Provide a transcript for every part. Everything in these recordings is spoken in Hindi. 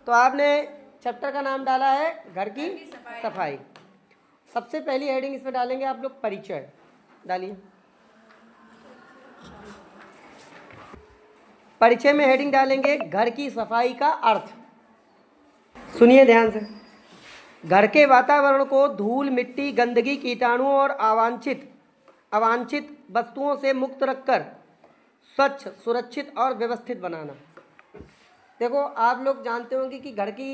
तो आपने चैप्टर का नाम डाला है घर की सफाई। सबसे पहली हेडिंग इसमें डालेंगे आप लोग परिचय। डालिए। परिचय में हेडिंग डालेंगे घर की सफाई का अर्थ। सुनिए ध्यान से। घर के वातावरण को धूल, मिट्टी, गंदगी, कीटाणुओं और अवांछित वस्तुओं से मुक्त रखकर स्वच्छ, सुरक्षित और व्यवस्थित बनाना। देखो, आप लोग जानते होंगे कि घर की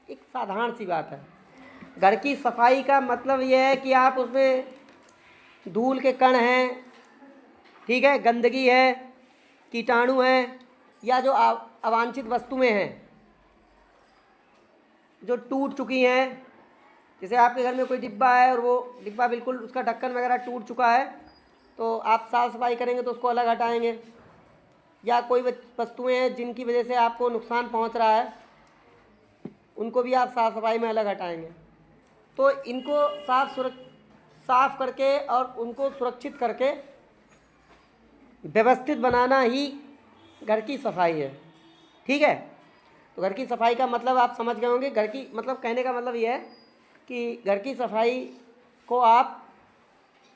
एक साधारण सी बात है। घर की सफाई का मतलब यह है कि आप उसमें धूल के कण हैं, ठीक है, गंदगी है, कीटाणु हैं, या जो अवांछित वस्तुएं हैं जो टूट चुकी हैं। जैसे आपके घर में कोई डिब्बा है और वो डिब्बा बिल्कुल उसका ढक्कन वगैरह टूट चुका है, तो आप साफ़ सफाई करेंगे तो उसको अलग हटाएंगे। या कोई वस्तुएं हैं जिनकी वजह से आपको नुकसान पहुंच रहा है, उनको भी आप साफ़ सफाई में अलग हटाएंगे। तो इनको साफ करके और उनको सुरक्षित करके व्यवस्थित बनाना ही घर की सफाई है, ठीक है। तो घर की सफाई का मतलब आप समझ गए होंगे। घर की मतलब कहने का मतलब यह है कि घर की सफाई को आप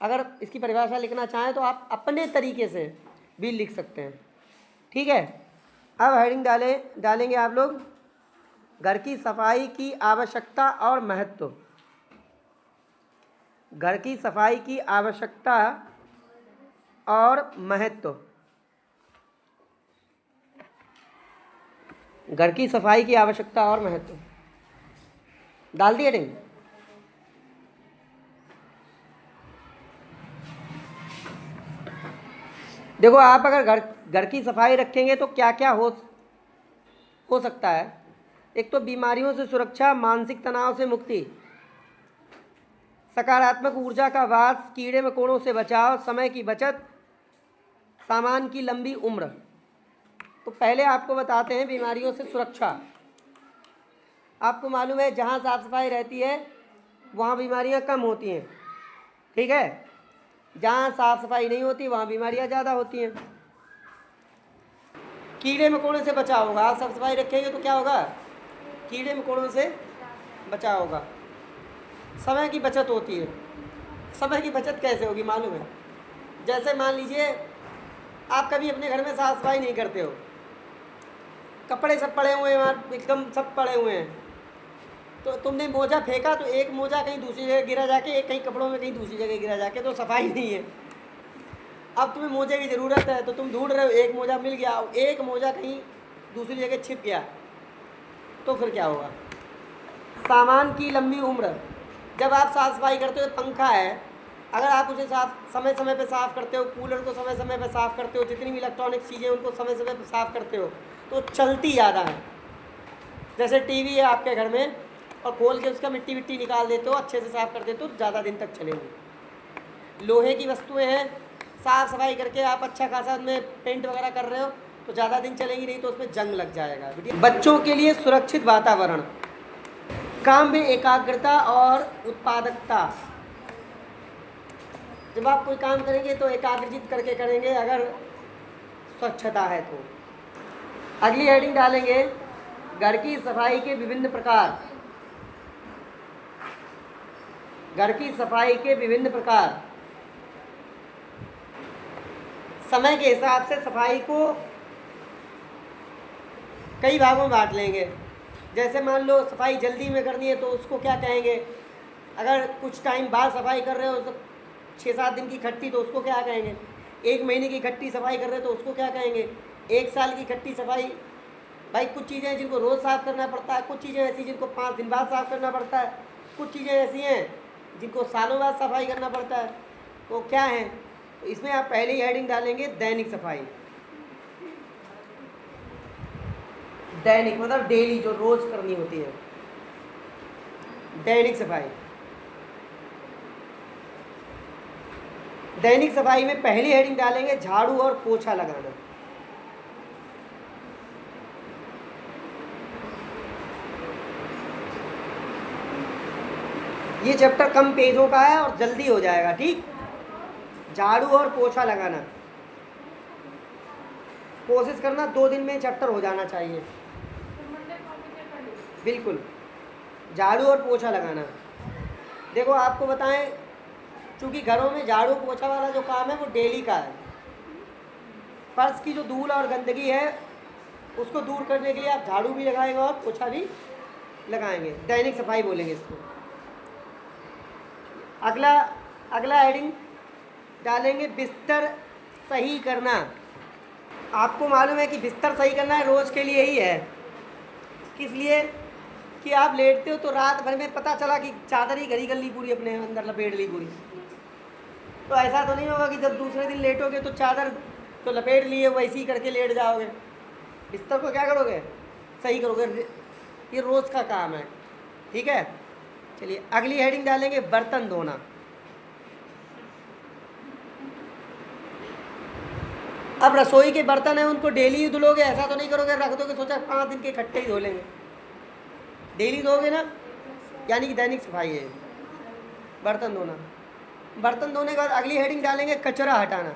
अगर इसकी परिभाषा लिखना चाहें तो आप अपने तरीके से भी लिख सकते हैं, ठीक है। अब हेडिंग डालेंगे आप लोग घर की सफाई की आवश्यकता और महत्व। घर की सफाई की आवश्यकता और महत्व। घर की सफाई की आवश्यकता और महत्व डाल दिए हेडिंग। देखो, आप अगर घर की सफाई रखेंगे तो क्या क्या हो सकता है। एक तो बीमारियों से सुरक्षा, मानसिक तनाव से मुक्ति, सकारात्मक ऊर्जा का वास, कीड़े मकोड़ों से बचाव, समय की बचत, सामान की लंबी उम्र। तो पहले आपको बताते हैं बीमारियों से सुरक्षा। आपको मालूम है जहाँ साफ सफाई रहती है वहाँ बीमारियाँ कम होती हैं, ठीक है। जहाँ साफ सफाई नहीं होती वहाँ बीमारियाँ ज़्यादा होती हैं। कीड़े मकोड़ों से बचाव होगा। आप साफ सफाई रखेंगे तो क्या होगा, कीड़े मकोड़ों से बचाव होगा। समय की बचत होती है। समय की बचत कैसे होगी मालूम है। जैसे मान लीजिए आप कभी अपने घर में साफ सफाई नहीं करते हो, कपड़े सब पड़े हुए हैं वहाँ, एकदम सब पड़े हुए हैं, तो तुमने मोजा फेंका तो एक मोजा कहीं दूसरी जगह गिरा जाके, एक कहीं कपड़ों में कहीं दूसरी जगह गिरा जाके, तो सफाई नहीं है। अब तुम्हें मोजे की ज़रूरत है तो तुम ढूंढ रहे हो, एक मोजा मिल गया, एक मोजा कहीं दूसरी जगह छिप गया, तो फिर क्या होगा। सामान की लंबी उम्र। जब आप साफ सफाई करते हो, पंखा है, अगर आप उसे समय समय पे साफ़ करते हो, कूलर को समय समय पे साफ़ करते हो, जितनी भी इलेक्ट्रॉनिक चीज़ें उनको समय समय पे साफ़ करते हो, तो चलती ज़्यादा है। जैसे टीवी है आपके घर में, और खोल के उसका मिट्टी विट्टी निकाल देते हो, अच्छे से साफ़ कर देते हो, ज़्यादा दिन तक चलेंगी। लोहे की वस्तुएं हैं, साफ़ सफाई करके आप अच्छा खासा उसमें पेंट वगैरह कर रहे हो तो ज़्यादा दिन चलेंगी, नहीं तो उसमें जंग लग जाएगा। बच्चों के लिए सुरक्षित वातावरण, काम में एकाग्रता और उत्पादकता। जब आप कोई काम करेंगे तो एकाग्रचित करके करेंगे अगर स्वच्छता है तो। अगली हेडिंग डालेंगे घर की सफाई के विभिन्न प्रकार। घर की सफाई के विभिन्न प्रकार। समय के हिसाब से सफाई को कई भागों में बांट लेंगे। जैसे मान लो सफाई जल्दी में करनी है तो उसको क्या कहेंगे। अगर कुछ टाइम बाद सफाई कर रहे हो तो 6-7 दिन की इकट्ठी, तो उसको क्या कहेंगे। 1 महीने की इकट्ठी सफाई कर रहे हो तो उसको क्या कहेंगे। 1 साल की इकट्ठी सफाई। भाई कुछ चीज़ें हैं जिनको रोज़ साफ़ करना पड़ता है, कुछ चीज़ें ऐसी जिनको 5 दिन बाद साफ़ करना पड़ता है, कुछ चीज़ें ऐसी हैं जिनको सालों बाद सफाई करना पड़ता है। तो क्या है, तो इसमें आप पहले ही हेडिंग डालेंगे दैनिक सफाई। दैनिक मतलब डेली, जो रोज करनी होती है, दैनिक सफाई। दैनिक सफाई में पहली हेडिंग डालेंगे झाड़ू और पोछा लगाना। ये चैप्टर कम पेजों का है और जल्दी हो जाएगा, ठीक। झाड़ू और पोछा लगाना, कोशिश करना 2 दिन में चैप्टर हो जाना चाहिए। बिल्कुल, झाड़ू और पोछा लगाना। देखो आपको बताएं, चूँकि घरों में झाड़ू पोछा वाला जो काम है वो डेली का है। फर्श की जो धूल और गंदगी है उसको दूर करने के लिए आप झाड़ू भी लगाएंगे और पोछा भी लगाएंगे, दैनिक सफाई बोलेंगे इसको। अगला अगला हेडिंग डालेंगे बिस्तर सही करना। आपको मालूम है कि बिस्तर सही करना है रोज़ के लिए ही है। किस लिए? कि आप लेटते हो तो रात भर में पता चला कि चादर ही घड़ी कर ली पूरी, अपने अंदर लपेट ली पूरी। तो ऐसा तो नहीं होगा कि जब दूसरे दिन लेटोगे तो चादर तो लपेट लिए वैसे ही करके लेट जाओगे। बिस्तर को क्या करोगे? सही करोगे। ये रोज़ का काम है, ठीक है। चलिए अगली हेडिंग डालेंगे बर्तन धोना। अब रसोई के बर्तन हैं उनको डेली ही धुलोगे, ऐसा तो नहीं करोगे रख दोगे सोचा 5 दिन के इकट्ठे ही धो लेंगे। डेली धोगे ना, यानी कि दैनिक सफाई है बर्तन धोना। बर्तन धोने के बाद अगली हेडिंग डालेंगे कचरा हटाना।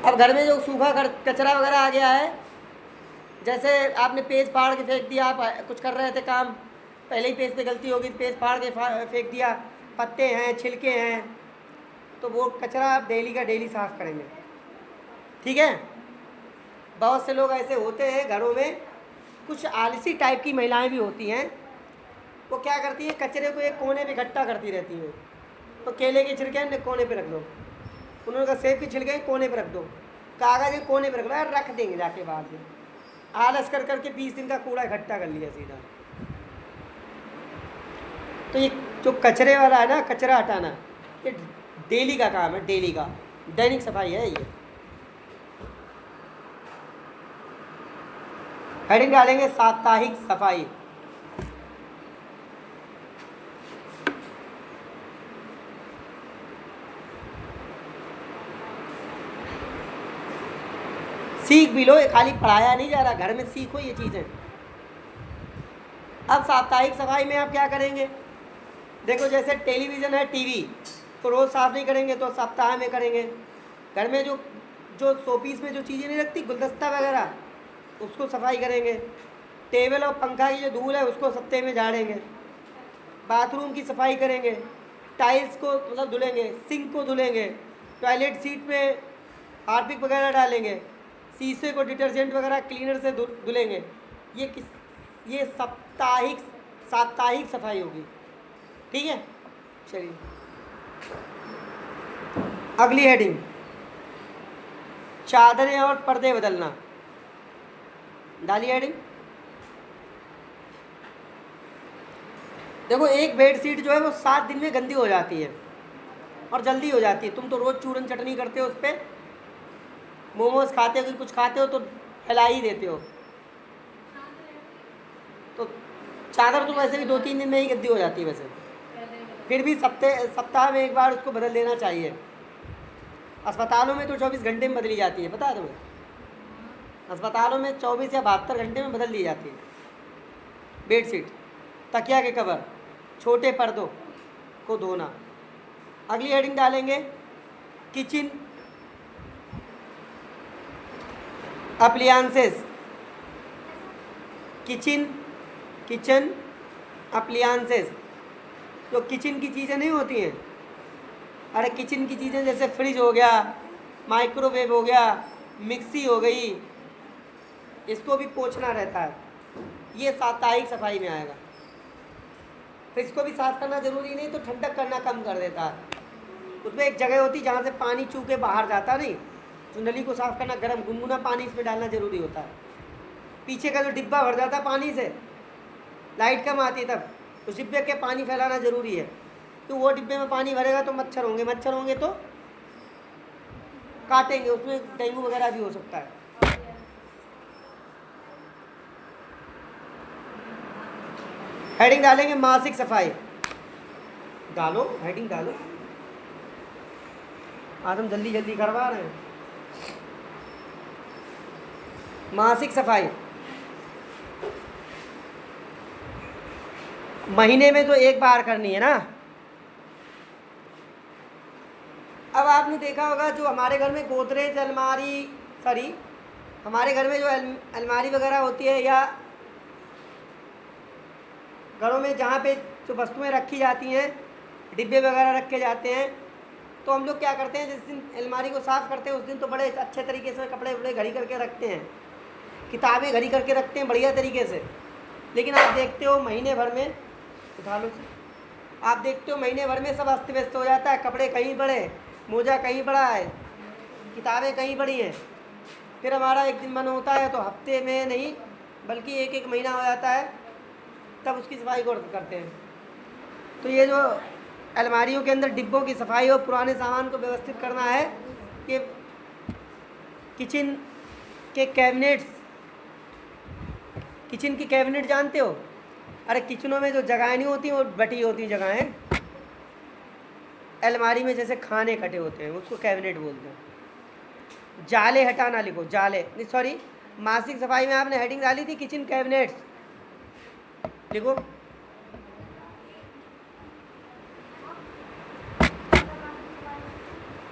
अब घर में जो सूखा कचरा वगैरह आ गया है, जैसे आपने पेज फाड़ के फेंक दिया, आप कुछ कर रहे थे काम, पहले ही पेज पे गलती होगी, पेज फाड़ के फेंक दिया, पत्ते हैं, छिलके हैं, तो वो कचरा आप डेली का डेली साफ़ करेंगे, ठीक है। बहुत से लोग ऐसे होते हैं घरों में, कुछ आलसी टाइप की महिलाएं भी होती हैं, वो क्या करती हैं कचरे को एक कोने पे इकट्ठा करती रहती हैं। तो केले के छिलके कोने पे रख दो, उन्होंने कहा सेब के छिलके कोने पे रख दो, कागज़ के कोने पे रख दो, यार रख देंगे जाके बाद में। आलस कर करके 20 दिन का कूड़ा इकट्ठा कर लिया सीधा। तो ये जो कचरे वाला है ना, कचरा हटाना, ये डेली का काम है, डेली का दैनिक सफाई है ये। हेडिंग डालेंगे साप्ताहिक सफाई। सीख भी लो, ये खाली पढ़ाया नहीं जा रहा, घर में सीखो ये चीज़ें। अब साप्ताहिक सफाई में आप क्या करेंगे? देखो जैसे टेलीविज़न है, टीवी, तो रोज़ साफ़ नहीं करेंगे तो सप्ताह में करेंगे। घर में जो जो शोपीस में जो चीज़ें नहीं रखती, गुलदस्ता वगैरह, उसको सफाई करेंगे। टेबल और पंखा की जो धूल है उसको सप्ताह में झाड़ेंगे। बाथरूम की सफाई करेंगे, टाइल्स को मतलब धुलेंगे, सिंक को धुलेंगे, टॉयलेट सीट में हार्पिक वगैरह डालेंगे, शीशे को डिटर्जेंट वगैरह क्लीनर से धुलेंगे। ये साप्ताहिक सफाई होगी, ठीक है। चलिए अगली हेडिंग चादरें और पर्दे बदलना। डालिए हेडिंग। देखो एक बेडशीट जो है वो 7 दिन में गंदी हो जाती है और जल्दी हो जाती है। तुम तो रोज़ चूरन चटनी करते हो, उस पर मोमोज खाते हो कि कुछ खाते हो तो फैला ही देते हो, तो चादर तो वैसे भी 2-3 दिन में ही गंदी हो जाती है। वैसे फिर भी सप्ताह में एक बार उसको बदल देना चाहिए। अस्पतालों में तो 24 घंटे में बदली जाती है, पता है तुम्हें? अस्पतालों में 24 या 72 घंटे में बदल दी जाती है बेडशीट, तकिया के कवर, छोटे पर्दों को धोना। अगली हेडिंग डालेंगे किचन अप्लायंसेस। किचन अप्लायंसेस, जो किचन की चीज़ें नहीं होती हैं, अरे किचन की चीज़ें जैसे फ्रिज हो गया, माइक्रोवेव हो गया, मिक्सी हो गई, इसको भी पोंछना रहता है। ये साप्ताहिक सफाई में आएगा। फ्रिज को भी साफ़ करना ज़रूरी नहीं, तो ठंडक करना कम कर देता है। उसमें एक जगह होती है जहाँ से पानी चू के बाहर जाता नहीं, तो नली को साफ़ करना, गर्म गुनगुना पानी इसमें डालना ज़रूरी होता है। पीछे का जो डिब्बा भर जाता है पानी से, लाइट कम आती है तब, उस डिब्बे के पानी फैलाना ज़रूरी है। तो वो डिब्बे में पानी भरेगा तो मच्छर होंगे तो काटेंगे, उसमें डेंगू वगैरह भी हो सकता है। हेडिंग डालेंगे मासिक सफाई। डालो हेडिंग डालो, आज हम जल्दी जल्दी करवा रहे हैं। मासिक सफाई महीने में तो एक बार करनी है ना। अब आपने देखा होगा जो हमारे घर में गोदरेज अलमारी हमारे घर में जो अलमारी वगैरह होती है या घरों में जहाँ पे जो वस्तुएं रखी जाती हैं, डिब्बे वगैरह रखे जाते हैं, तो हम लोग क्या करते हैं, जिस दिन अलमारी को साफ़ करते हैं उस दिन तो बड़े अच्छे तरीके से कपड़े वपड़े घड़ी करके रखते हैं, किताबें घड़ी करके रखते हैं बढ़िया तरीके से। लेकिन आप देखते हो महीने भर में, उठा लो, आप देखते हो महीने भर में सब अस्त व्यस्त हो जाता है। कपड़े कहीं बड़े, मोजा कहीं बड़ा है, किताबें कहीं बड़ी हैं। फिर हमारा एक दिन मन होता है तो हफ्ते में नहीं बल्कि एक एक महीना हो जाता है, तब उसकी सफाई करते हैं। तो ये जो अलमारियों के अंदर डिब्बों की सफाई और पुराने सामान को व्यवस्थित करना है, कि किचन के कैबिनेट्स, किचन की कैबिनेट जानते हो? अरे किचनों में जो जगहें नहीं होती वो बटी होती जगहें, अलमारी में जैसे खाने कटे होते हैं उसको कैबिनेट बोलते हैं। जाले हटाना लिखो, जाले नहीं, सॉरी, मासिक सफाई में आपने हेडिंग डाली थी किचन कैबिनेट्स, लिखो।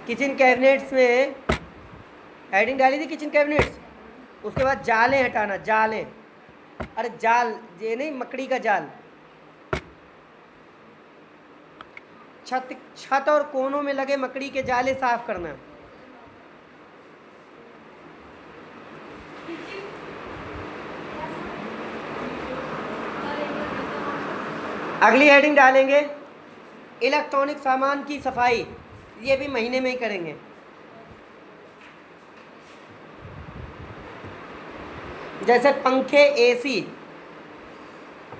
किचन कैबिनेट्स में हेडिंग डाली थी किचन कैबिनेट्स। उसके बाद जाले हटाना, जाले, अरे जाल ये नहीं, मकड़ी का जाल। छत और कोनों में लगे मकड़ी के जाले साफ करना। अगली हेडिंग डालेंगे इलेक्ट्रॉनिक सामान की सफाई, ये भी महीने में ही करेंगे। जैसे पंखे, एसी,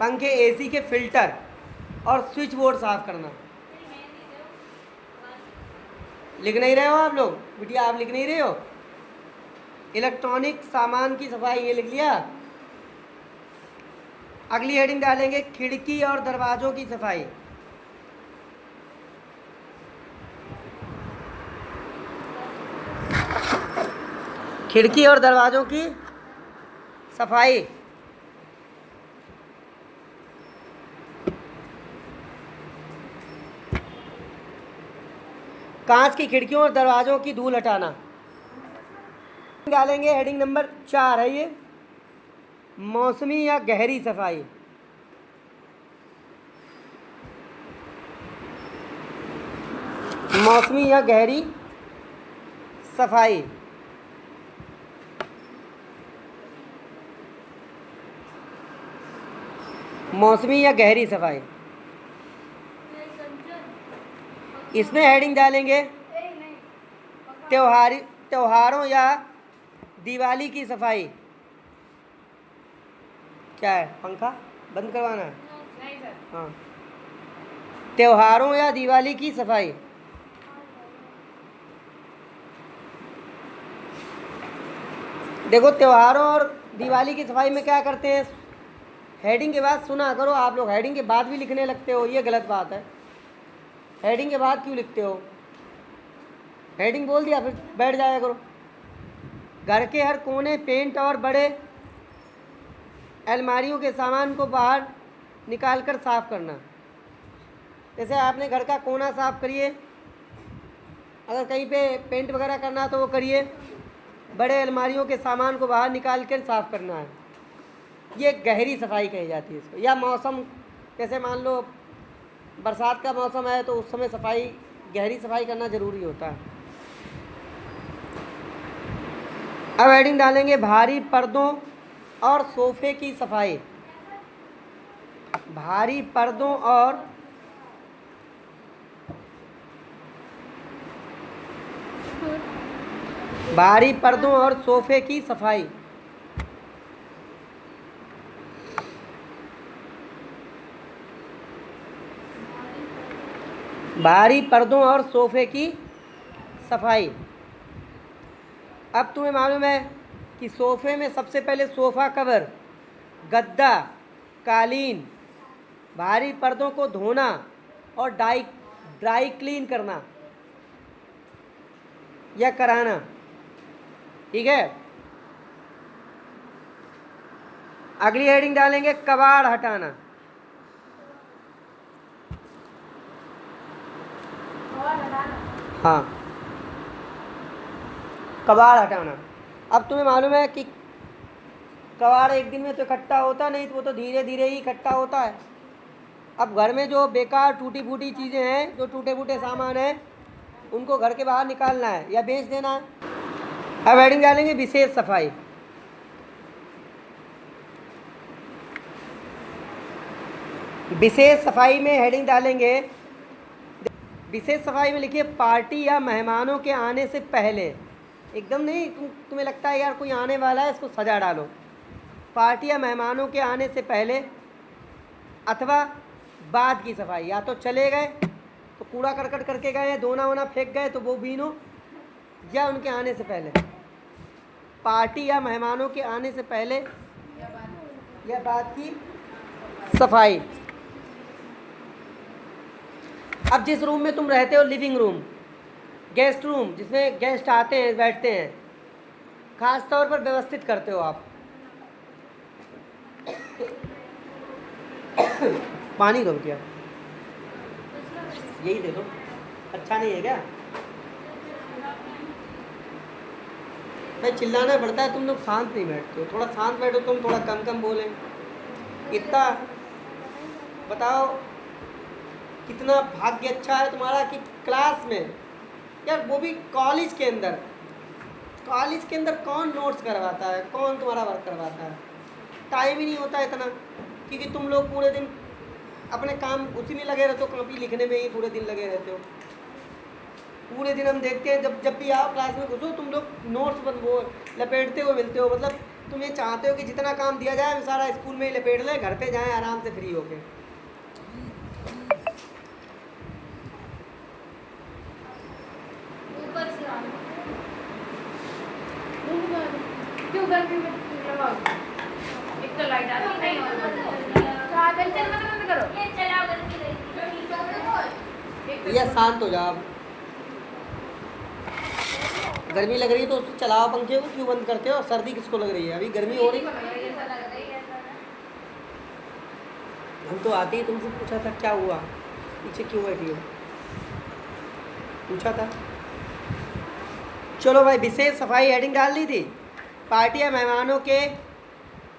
पंखे एसी के फिल्टर और स्विच बोर्ड साफ करना। लिख नहीं रहे हो आप लोग? बिटिया आप लिख नहीं रहे हो? इलेक्ट्रॉनिक सामान की सफाई, ये लिख लिया। अगली हेडिंग डालेंगे खिड़की और दरवाज़ों की सफाई। खिड़की और दरवाज़ों की सफाई। कांच की खिड़कियों और दरवाज़ों की धूल हटाना। डालेंगे हेडिंग नंबर 4 है ये, मौसमी या गहरी सफाई। मौसमी या गहरी सफाई। मौसमी या गहरी सफाई, इसमें हेडिंग डालेंगे त्योहारों या दिवाली की सफाई। क्या है, पंखा बंद करवाना है? नहीं सर। हाँ, त्योहारों या दिवाली की सफाई। देखो त्योहारों और दिवाली की सफाई में क्या करते हैं, हेडिंग के बाद सुना करो आप लोग, हेडिंग के बाद भी लिखने लगते हो, ये गलत बात है। हेडिंग के बाद क्यों लिखते हो? हेडिंग बोल दिया फिर बैठ जाया करो। घर के हर कोने, पेंट और बड़े अलमारियों के सामान को बाहर निकाल कर साफ करना। जैसे आपने घर का कोना साफ करिए, अगर कहीं पे पेंट वगैरह करना तो वो करिए, बड़े अलमारियों के सामान को बाहर निकाल कर साफ करना है, ये गहरी सफाई कही जाती है इसको। या मौसम, जैसे मान लो बरसात का मौसम है तो उस समय सफाई, गहरी सफाई करना ज़रूरी होता है। अब हेडिंग डालेंगे भारी पर्दों और सोफे की सफाई। भारी पर्दों और सोफे की सफाई। भारी पर्दों और सोफे की सफाई। अब तुम्हें मालूम है कि सोफे में सबसे पहले सोफ़ा कवर, गद्दा, कालीन, भारी पर्दों को धोना और ड्राई क्लीन करना या कराना, ठीक है। अगली हेडिंग डालेंगे कबाड़ हटाना। हाँ, कबाड़ हटाना। अब तुम्हें मालूम है कि कबाड़ एक दिन में तो इकट्ठा होता नहीं, तो वो तो धीरे धीरे ही इकट्ठा होता है। अब घर में जो बेकार टूटी फूटी चीज़ें हैं, जो टूटे फूटे सामान हैं, उनको घर के बाहर निकालना है या बेच देना है। अब हेडिंग डालेंगे विशेष सफाई। विशेष सफाई में हेडिंग डालेंगे, विशेष सफाई में लिखिए पार्टी या मेहमानों के आने से पहले। एकदम नहीं, तुम्हें लगता है यार कोई आने वाला है, इसको सजा डालो। पार्टी या मेहमानों के आने से पहले अथवा बाद की सफाई। या तो चले गए तो कूड़ा करकट करके गए, दोना वोना फेंक गए तो वो बीनो, या उनके आने से पहले। पार्टी या मेहमानों के आने से पहले या बाद की सफाई। अब जिस रूम में तुम रहते हो, लिविंग रूम, गेस्ट रूम, जिसमें गेस्ट आते हैं बैठते हैं, खास तौर पर व्यवस्थित करते हो आप। पानी दो क्या, यही दे दो, अच्छा नहीं है क्या भाई? चिल्लाना पड़ता है, तुम लोग शांत नहीं बैठते हो। थोड़ा शांत बैठो, तुम थोड़ा कम कम बोले। इतना बताओ कितना भाग्य अच्छा है तुम्हारा कि क्लास में, यार वो भी कॉलेज के अंदर, कॉलेज के अंदर कौन नोट्स करवाता है, कौन तुम्हारा वर्क करवाता है? टाइम ही नहीं होता इतना, क्योंकि तुम लोग पूरे दिन अपने काम उसी में लगे रहते हो, कॉपी लिखने में ही पूरे दिन लगे रहते हो। पूरे दिन हम देखते हैं, जब भी आओ क्लास में घुसो, तुम लोग नोट्स बन वो लपेटते हो मिलते हो। मतलब तुम ये चाहते हो कि जितना काम दिया जाए हम सारा स्कूल में ही लपेट लें, घर पे जाएं आराम से फ्री होके। भैया शांत हो जाओ। गर्मी लग रही है तो चलाओ पंखे को, क्यों बंद करते हो? सर्दी किसको लग रही है? अभी गर्मी हो रही। हम तो आते ही तुमसे पूछा था क्या हुआ, पीछे क्यों बैठी हो, पूछा था। चलो भाई, विशेष सफाई हेडिंग डाल दी थी। पार्टी या मेहमानों के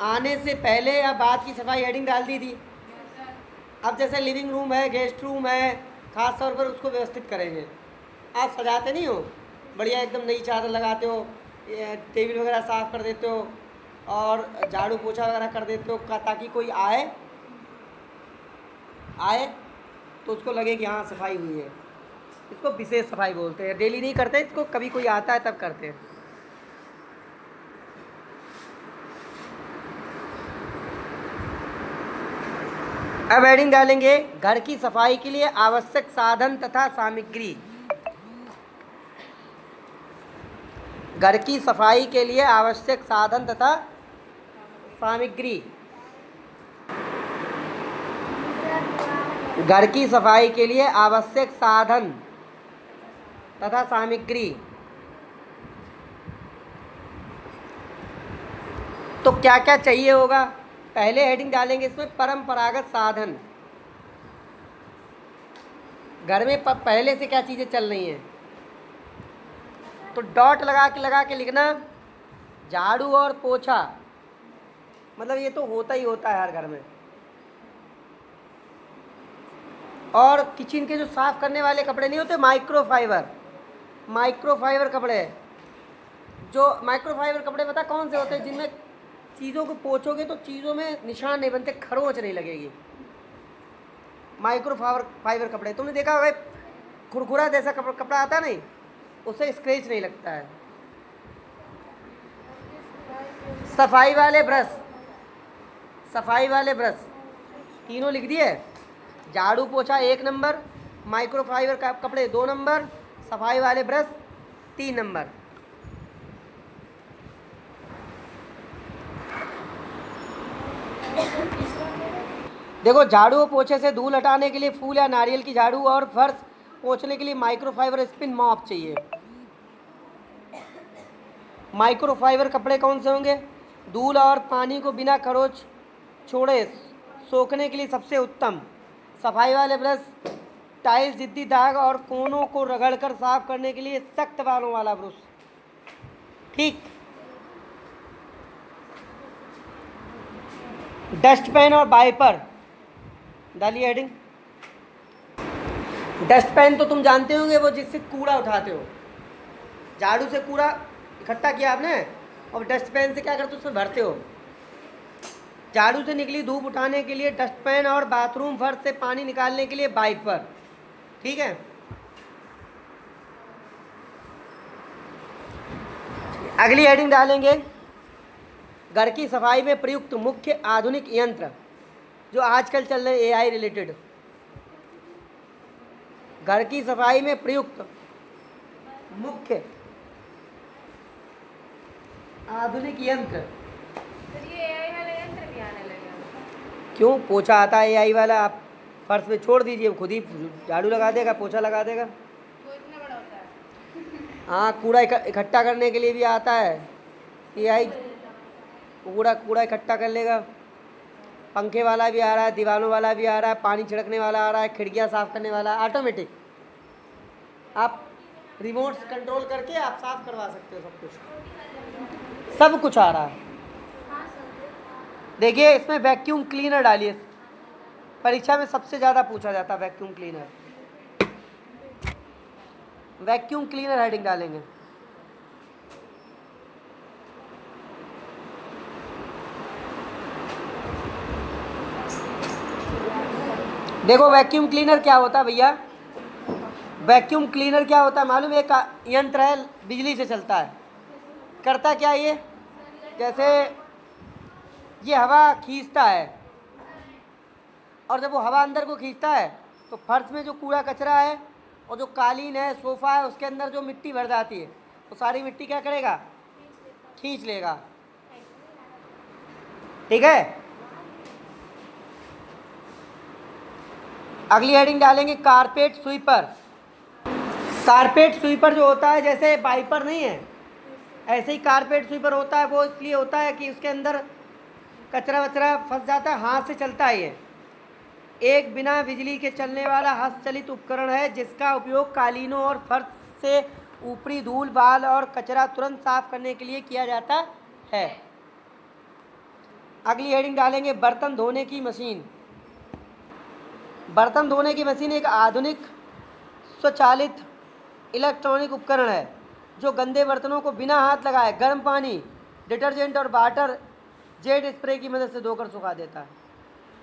आने से पहले या बाद की सफाई हेडिंग डाल दी थी। अब जैसे लिविंग रूम है, गेस्ट रूम है, ख़ास तौर पर उसको व्यवस्थित करेंगे। आप सजाते नहीं हो बढ़िया, एकदम नई चादर लगाते हो, टेबल वगैरह साफ़ कर देते हो और झाड़ू पोछा वगैरह कर देते हो, ताकि कोई आए तो उसको लगे कि हाँ सफाई हुई है। इसको विशेष सफाई बोलते हैं। डेली नहीं करते इसको, कभी कोई आता है तब करते हैं। अब हेडिंग डालेंगे घर की सफाई के लिए आवश्यक साधन तथा सामग्री। घर की सफाई के लिए आवश्यक साधन तथा सामग्री। घर की सफाई के लिए आवश्यक साधन तथा सामग्री। तो क्या क्या चाहिए होगा? पहले हेडिंग डालेंगे इसमें परंपरागत साधन। घर में पहले से क्या चीज़ें चल रही हैं, तो डॉट लगा के लिखना झाड़ू और पोछा। मतलब ये तो होता ही होता है हर घर में। और किचन के जो साफ़ करने वाले कपड़े नहीं होते, माइक्रोफाइबर कपड़े। जो माइक्रोफाइबर कपड़े पता कौन से होते हैं? जिनमें चीज़ों को पोछोगे तो चीज़ों में निशान नहीं बनते, खरोंच नहीं लगेगी। माइक्रोफाइबर कपड़े तुमने देखा होगा, खुरखुरा जैसा कपड़ा आता नहीं, उससे स्क्रैच नहीं लगता है। सफाई वाले ब्रश तीनों लिख दिए। झाड़ू पोछा 1 नंबर, माइक्रोफाइबर कपड़े 2 नंबर, सफाई वाले ब्रश 3 नंबर। देखो, झाड़ू और पोछे से धूल हटाने के लिए फूल या नारियल की झाड़ू और फर्श पोंछने के लिए माइक्रोफाइबर स्पिन मॉप चाहिए। माइक्रोफाइबर कपड़े कौन से होंगे? धूल और पानी को बिना खरोंच छोड़े सोखने के लिए सबसे उत्तम। सफाई वाले ब्रश टाइल्स, जिद्दी दाग और कोनों को रगड़कर साफ करने के लिए सख्त बालों वाला ब्रश। ठीक, डस्टपैन और वाइपर डालिए हेडिंग। डस्टपैन तो तुम जानते होंगे, वो जिससे कूड़ा उठाते हो। झाड़ू से कूड़ा इकट्ठा किया आपने और डस्टपैन से क्या करते हो, उसमें भरते हो। झाड़ू से निकली धूप उठाने के लिए डस्टपैन और बाथरूम फर्श से पानी निकालने के लिए वाइपर। ठीक है, अगली हेडिंग डालेंगे घर की सफाई में प्रयुक्त मुख्य आधुनिक यंत्र जो आजकल चल रहे एआई रिलेटेड। घर की सफाई में प्रयुक्त मुख्य आधुनिक यंत्र। ये एआई वाला यंत्र भी आने लगा। क्यों? पोछा आता है एआई वाला, आप फर्श पे छोड़ दीजिए, खुद ही झाड़ू लगा देगा, पोछा लगा देगा। वो इतना बड़ा होता है। हाँ, कूड़ा इकट्ठा करने के लिए भी आता है एआई, कूड़ा इकट्ठा कर लेगा। पंखे वाला भी आ रहा है, दीवारों वाला भी आ रहा है, पानी छिड़कने वाला आ रहा है, खिड़कियाँ साफ़ करने वाला, ऑटोमेटिक। आप रिमोट कंट्रोल करके आप साफ़ करवा सकते हो, सब कुछ आ रहा है। देखिए इसमें वैक्यूम क्लीनर डालिए, परीक्षा में सबसे ज़्यादा पूछा जाता है vacuum cleaner. Vacuum cleaner heading डालेंगे। देखो वैक्यूम क्लीनर क्या होता है भैया, वैक्यूम क्लीनर क्या होता है मालूम है? एक यंत्र है, बिजली से चलता है। करता क्या ये, जैसे ये हवा खींचता है, और जब वो हवा अंदर को खींचता है तो फर्श में जो कूड़ा कचरा है और जो कालीन है, सोफ़ा है, उसके अंदर जो मिट्टी भर जाती है वो सारी मिट्टी क्या करेगा, खींच लेगा। ठीक है, अगली हेडिंग डालेंगे कारपेट स्वीपर। कारपेट स्वीपर जो होता है, जैसे वाइपर नहीं है ऐसे ही कारपेट स्वीपर होता है। वो इसलिए होता है कि उसके अंदर कचरा वचरा फंस जाता है, हाथ से चलता है। ये एक बिना बिजली के चलने वाला हस्तचलित उपकरण है जिसका उपयोग कालीनों और फर्श से ऊपरी धूल बाल और कचरा तुरंत साफ करने के लिए किया जाता है। अगली हेडिंग डालेंगे बर्तन धोने की मशीन। बर्तन धोने की मशीन एक आधुनिक स्वचालित इलेक्ट्रॉनिक उपकरण है जो गंदे बर्तनों को बिना हाथ लगाए गर्म पानी, डिटर्जेंट और वाटर जेट स्प्रे की मदद से धोकर सुखा देता है।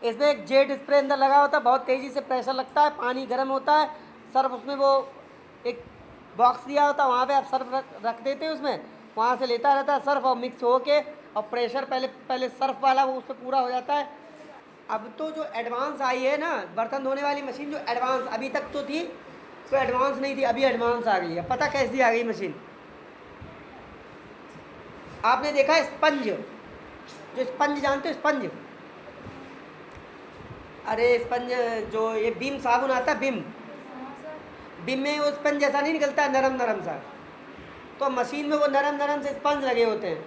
इसमें एक जेट स्प्रे अंदर लगा होता है, बहुत तेज़ी से प्रेशर लगता है, पानी गर्म होता है, सर्फ उसमें वो एक बॉक्स दिया होता है, वहाँ पे आप सर्फ रख देते हैं उसमें, वहाँ से लेता रहता है सर्फ और मिक्स होके, और प्रेशर पहले सर्फ वाला वो उस पर पूरा हो जाता है। अब तो जो एडवांस आई है ना बर्तन धोने वाली मशीन, जो एडवांस, अभी तक तो थी तो एडवांस नहीं थी, अभी एडवांस आ गई है। पता कैसी आ गई मशीन? आपने देखा स्पंज, जो स्पंज जानते हो स्पंज? अरे स्पंज जो ये बीम साबुन आता है, बीम में वो स्पंज जैसा नहीं निकलता है, नरम नरम सा, तो मशीन में वो नरम नरम से स्पंज लगे होते हैं।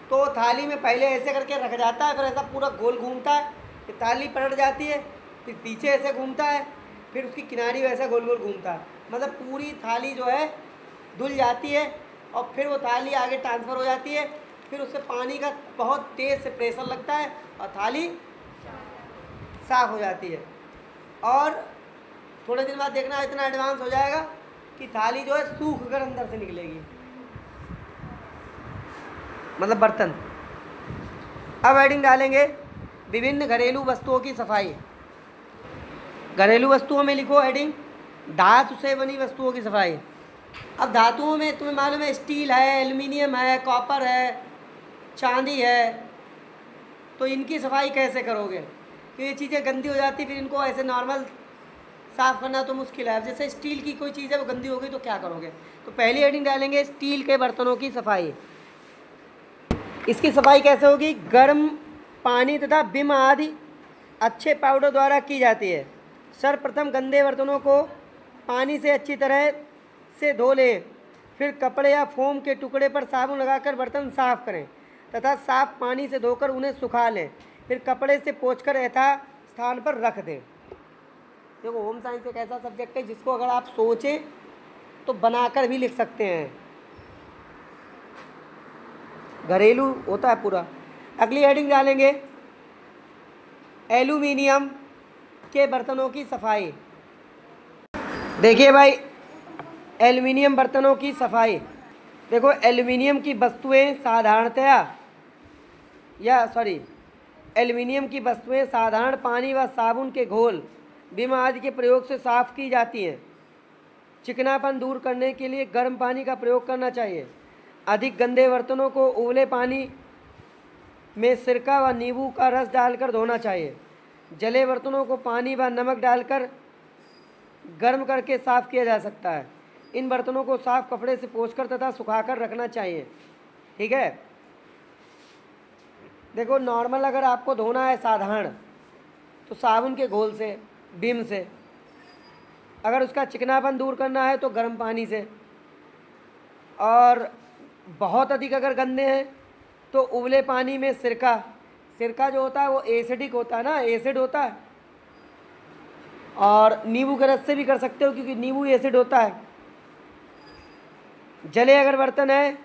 तो थाली में पहले ऐसे करके रख जाता है, फिर ऐसा पूरा गोल घूमता है, फिर थाली पलट जाती है, फिर पीछे ऐसे घूमता है, फिर उसकी किनारी वैसे गोल गोल घूमता है, मतलब पूरी थाली जो है धुल जाती है, और फिर वो थाली आगे ट्रांसफ़र हो जाती है। फिर उससे पानी का बहुत तेज़ से प्रेशर लगता है और थाली साफ़ हो जाती है। और थोड़े दिन बाद देखना इतना एडवांस हो जाएगा कि थाली जो है सूख कर अंदर से निकलेगी, मतलब बर्तन। अब हेडिंग डालेंगे विभिन्न घरेलू वस्तुओं की सफाई। घरेलू वस्तुओं में लिखो हेडिंग धातु से बनी वस्तुओं की सफाई। अब धातुओं में तुम्हें मालूम है स्टील है, एल्युमिनियम है, कॉपर है, चांदी है, तो इनकी सफाई कैसे करोगे? कि ये चीज़ें गंदी हो जाती, फिर इनको ऐसे नॉर्मल साफ़ करना तो मुश्किल है। अब जैसे स्टील की कोई चीज़ है वो गंदी हो गई तो क्या करोगे? तो पहली हेडिंग डालेंगे स्टील के बर्तनों की सफाई। इसकी सफाई कैसे होगी? गर्म पानी तथा विम आदि अच्छे पाउडर द्वारा की जाती है। सर्वप्रथम गंदे बर्तनों को पानी से अच्छी तरह से धो लें, फिर कपड़े या फोम के टुकड़े पर साबुन लगाकर बर्तन साफ करें तथा साफ पानी से धोकर उन्हें सुखा लें, फिर कपड़े से पोंछकर यथा स्थान पर रख दें। देखो होम साइंस एक ऐसा सब्जेक्ट है जिसको अगर आप सोचें तो बनाकर भी लिख सकते हैं, घरेलू होता है पूरा। अगली हेडिंग डालेंगे एल्यूमिनियम के बर्तनों की सफाई। देखिए भाई, एल्यूमिनियम बर्तनों की सफाई। देखो, एल्यूमिनियम की वस्तुएं साधारणतया एल्यूमिनियम की वस्तुएं साधारण पानी व साबुन के घोल, विम आदि के प्रयोग से साफ की जाती हैं। चिकनापन दूर करने के लिए गर्म पानी का प्रयोग करना चाहिए। अधिक गंदे बर्तनों को उबले पानी में सिरका व नींबू का रस डालकर धोना चाहिए। जले बर्तनों को पानी व नमक डालकर गर्म करके साफ किया जा सकता है। इन बर्तनों को साफ कपड़े से पोंछकर तथा सुखाकर रखना चाहिए। ठीक है। देखो, नॉर्मल अगर आपको धोना है साधारण, तो साबुन के घोल से, विम से। अगर उसका चिकनापन दूर करना है तो गर्म पानी से। और बहुत अधिक अगर गंदे हैं तो उबले पानी में सिरका जो होता है वो एसिडिक होता है ना, एसिड होता है। और नींबू के रस से भी कर सकते हो, क्योंकि नींबू एसिड होता है। जले अगर बर्तन है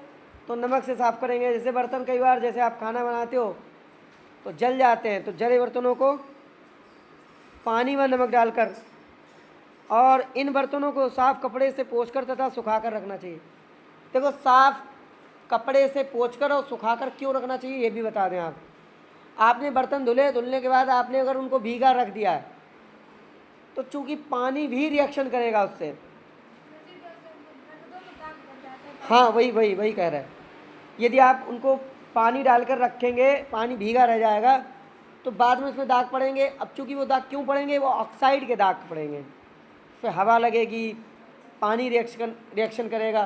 तो नमक से साफ़ करेंगे। जैसे बर्तन कई बार, जैसे आप खाना बनाते हो तो जल जाते हैं, तो जले बर्तनों को पानी व नमक डालकर और इन बर्तनों को साफ़ कपड़े से पोंछकर तथा सुखाकर रखना चाहिए। देखो, साफ़ कपड़े से पोंछकर और सुखाकर क्यों रखना चाहिए ये भी बता दें। आपने बर्तन धुलने के बाद आपने अगर उनको भीगा रख दिया है तो चूँकि पानी भी रिएक्शन करेगा उससे। हाँ, वही कह रहा है। यदि आप उनको पानी डालकर रखेंगे, पानी भीगा रह जाएगा तो बाद में उसमें दाग पड़ेंगे। अब चूँकि वो दाग क्यों पड़ेंगे, वो ऑक्साइड के दाग पड़ेंगे। उसमें हवा लगेगी, पानी रिएक्शन करेगा।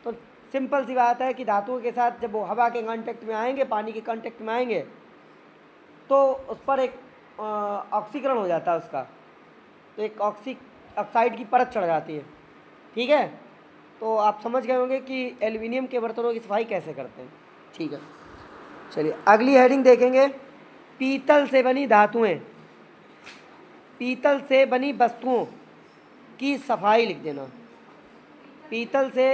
तो सिंपल सी बात है कि धातुओं के साथ जब वो हवा के कांटेक्ट में आएंगे, पानी के कांटेक्ट में आएंगे, तो उस पर एक ऑक्सीकरण हो जाता है उसका, तो एक ऑक्साइड की परत चढ़ जाती है। ठीक है। तो आप समझ गए होंगे कि एल्युमिनियम के बर्तनों की सफाई कैसे करते हैं। ठीक है, चलिए अगली हेडिंग देखेंगे। पीतल से बनी धातुएं, पीतल से बनी वस्तुओं की सफाई लिख देना। पीतल से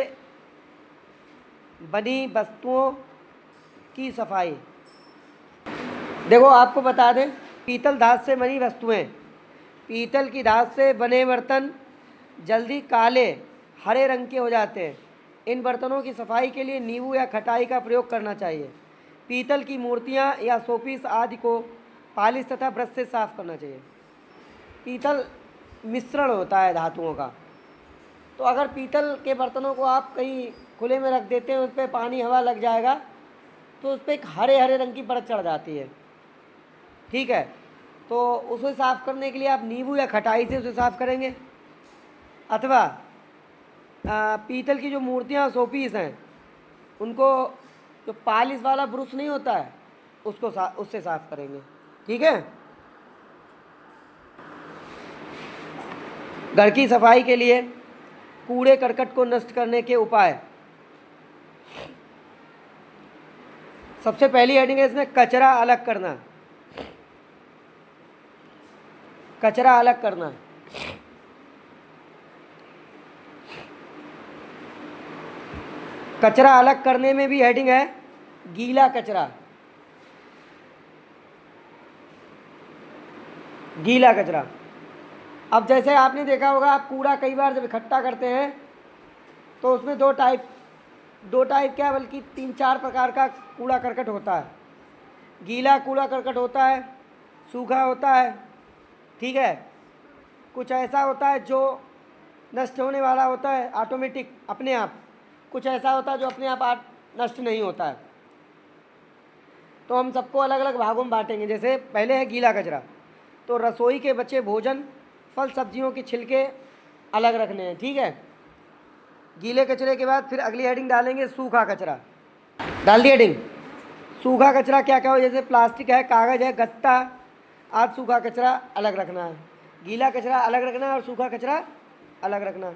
बनी वस्तुओं की सफाई। देखो, आपको बता दें, पीतल धातु से बनी वस्तुएं, पीतल की धातु से बने बर्तन जल्दी काले हरे रंग के हो जाते हैं। इन बर्तनों की सफाई के लिए नींबू या खटाई का प्रयोग करना चाहिए। पीतल की मूर्तियां या शोपीस आदि को पालिश तथा ब्रश से साफ करना चाहिए। पीतल मिश्रण होता है धातुओं का, तो अगर पीतल के बर्तनों को आप कहीं खुले में रख देते हैं, उस पर पानी हवा लग जाएगा तो उस पर एक हरे हरे रंग की परत चढ़ जाती है। ठीक है। तो उसे साफ़ करने के लिए आप नींबू या खटाई से उसे साफ़ करेंगे, अथवा पीतल की जो मूर्तियाँ शोपीस हैं उनको जो पालिश वाला ब्रश नहीं होता है उससे साफ़ करेंगे। ठीक है। घर की सफाई के लिए कूड़े करकट को नष्ट करने के उपाय। सबसे पहली हेडिंग है इसमें कचरा अलग करना। कचरा अलग करना। कचरा अलग करने में भी हेडिंग है गीला कचरा। गीला कचरा। अब जैसे आपने देखा होगा, आप कूड़ा कई बार जब इकट्ठा करते हैं तो उसमें दो टाइप क्या, बल्कि 3-4 प्रकार का कूड़ा करकट होता है। गीला कूड़ा करकट होता है, सूखा होता है। ठीक है। कुछ ऐसा होता है जो नष्ट होने वाला होता है ऑटोमेटिक, अपने आप। कुछ ऐसा होता है जो अपने आप नष्ट नहीं होता है। तो हम सबको अलग अलग भागों में बांटेंगे। जैसे पहले है गीला कचरा, तो रसोई के बचे भोजन, फल सब्जियों के छिलके अलग रखने हैं। ठीक है। गीले कचरे के बाद फिर अगली हेडिंग डालेंगे सूखा कचरा। डाल दी हेडिंग। सूखा कचरा क्या क्या हो, जैसे प्लास्टिक है, कागज़ है, गत्ता आज सूखा कचरा अलग रखना है। गीला कचरा अलग रखना है और सूखा कचरा अलग रखना है।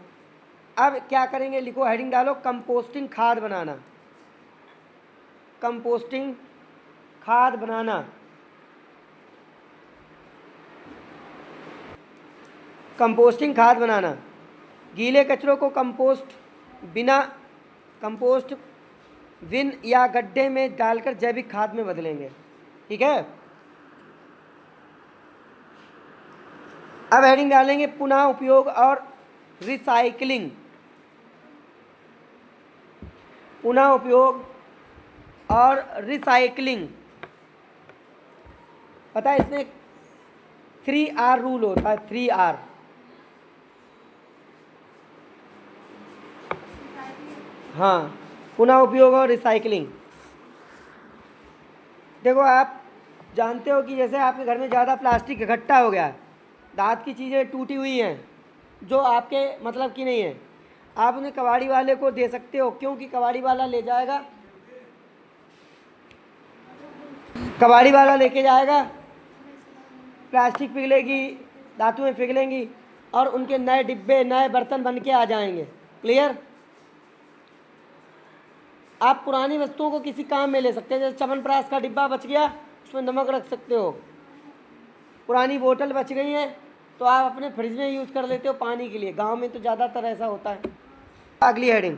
अब क्या करेंगे, लिखो, हेडिंग डालो, कंपोस्टिंग खाद बनाना। कंपोस्टिंग खाद बनाना। कंपोस्टिंग खाद बनाना। गीले कचरों को कंपोस्ट बिन या गड्ढे में डालकर जैविक खाद में बदलेंगे। ठीक है। अब हेडिंग डालेंगे पुनः उपयोग और रिसाइकलिंग। पुनः उपयोग और रिसाइकलिंग। पता है इसमें 3R रूल होता है, 3R। हाँ, पुनः उपयोग और रिसाइकलिंग। देखो आप जानते हो कि जैसे आपके घर में ज़्यादा प्लास्टिक इकट्ठा हो गया है, दांत की चीज़ें टूटी हुई हैं जो आपके मतलब की नहीं है, आप उन्हें कबाड़ी वाले को दे सकते हो, क्योंकि कबाड़ी वाला ले जाएगा, कबाड़ी वाला लेके जाएगा, प्लास्टिक पिघलेगी, धातुएं पिघलेंगी और उनके नए डिब्बे नए बर्तन बन के आ जाएंगे। क्लियर? आप पुरानी वस्तुओं को किसी काम में ले सकते हैं, जैसे च्यवनप्राश का डिब्बा बच गया, उसमें नमक रख सकते हो। पुरानी बोतल बच गई है तो आप अपने फ्रिज में यूज़ कर लेते हो पानी के लिए। गांव में तो ज़्यादातर ऐसा होता है। अगली हेडिंग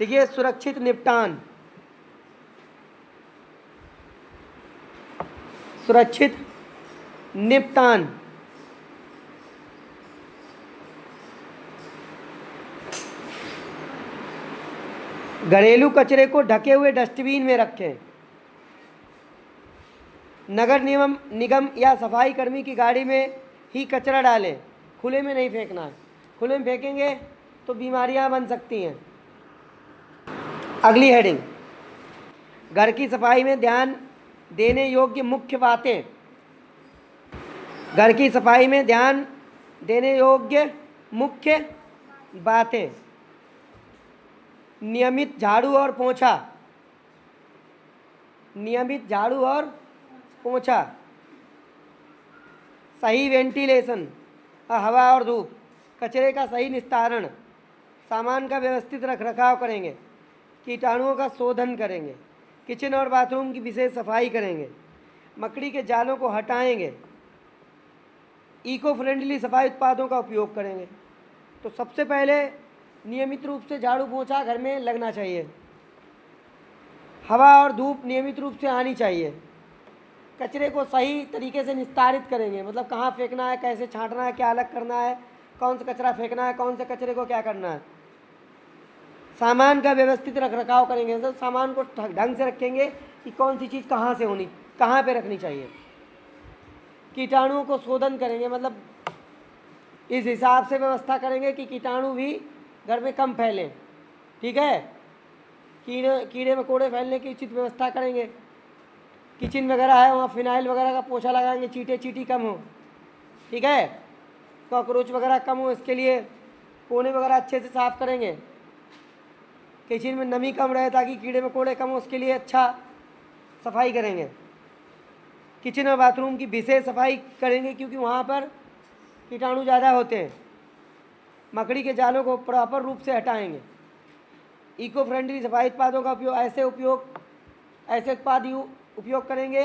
देखिए, सुरक्षित निपटान। सुरक्षित निपटान। घरेलू कचरे को ढके हुए डस्टबिन में रखें। नगर निगम या सफाई कर्मी की गाड़ी में ही कचरा डालें, खुले में नहीं फेंकना है। खुले में फेंकेंगे तो बीमारियां बन सकती हैं। अगली हेडिंग, घर की सफाई में ध्यान देने योग्य मुख्य बातें। घर की सफाई में ध्यान देने योग्य मुख्य बातें। नियमित झाड़ू और पोंछा। नियमित झाड़ू और पोंछा। सही वेंटिलेशन, हवा और धूप। कचरे का सही निस्तारण। सामान का व्यवस्थित रखरखाव करेंगे। कीटाणुओं का शोधन करेंगे। किचन और बाथरूम की विशेष सफाई करेंगे। मकड़ी के जालों को हटाएंगे। इको फ्रेंडली सफाई उत्पादों का उपयोग करेंगे। तो सबसे पहले नियमित रूप से झाड़ू पोंछा घर में लगना चाहिए। हवा और धूप नियमित रूप से आनी चाहिए। कचरे को सही तरीके से निस्तारित करेंगे, मतलब कहाँ फेंकना है, कैसे छांटना है, क्या अलग करना है, कौन सा कचरा फेंकना है, कौन से कचरे को क्या करना है। सामान का व्यवस्थित रखरखाव करेंगे, मतलब सामान को ढंग से रखेंगे कि कौन सी चीज़ कहाँ से होनी, कहाँ पे रखनी चाहिए। कीटाणुओं को शोधन करेंगे, मतलब इस हिसाब से व्यवस्था करेंगे कि कीटाणु भी घर में कम फैलें। ठीक है? कीड़े मकोड़े फैलने की उचित व्यवस्था करेंगे। किचन वगैरह है वहाँ फिनाइल वगैरह का पोछा लगाएंगे, चीटी कम हो। ठीक है? कॉकरोच वगैरह कम हो, इसके लिए कोने वगैरह अच्छे से साफ़ करेंगे। किचन में नमी कम रहे ताकि कीड़े मकोड़े कम हो, उसके लिए अच्छा सफाई करेंगे। किचन और बाथरूम की विशेष सफाई करेंगे क्योंकि वहाँ पर कीटाणु ज़्यादा होते हैं। मकड़ी के जालों को प्रॉपर रूप से हटाएंगे। इको फ्रेंडली सफाई उत्पादों का ऐसे उत्पाद उपयोग करेंगे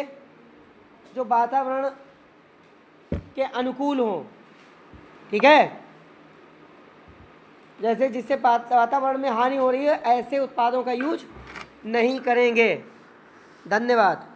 जो वातावरण के अनुकूल हों। ठीक है? जैसे जिससे वातावरण में हानि हो रही है, ऐसे उत्पादों का यूज नहीं करेंगे। धन्यवाद।